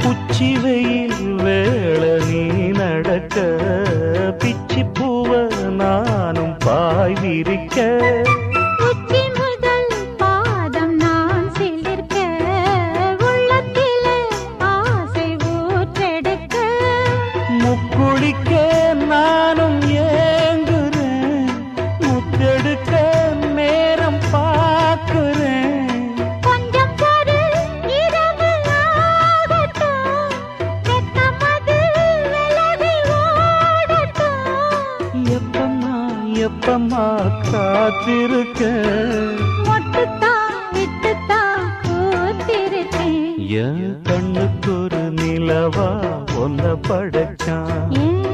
உச்சி வெயில் வேள நீ நடக்க பிச்சி பூவ நானும் பாய் விரிக்க உச்சி முதல் பாதம் நான் சிலிர்க்க உள்ளத்திலே ஆசை ஊற்றெடுக்க முக்குளிக்க நானும் ஏங்குறேன் முத்தெடுக்க நேரம் பார்க்கிறேன் கொஞ்சம் பொறு இரவு ஆகட்டும் வெக்கமது விலகி ஓடட்டும் எப்பம்மா காத்திருக்க மொட்டுத்தான் விட்டுத்தான் பூத்திருக்கேன் என் கண்ணுக்கு ஒரு நிலவா ஒன்ன படைச்சான் ஏன்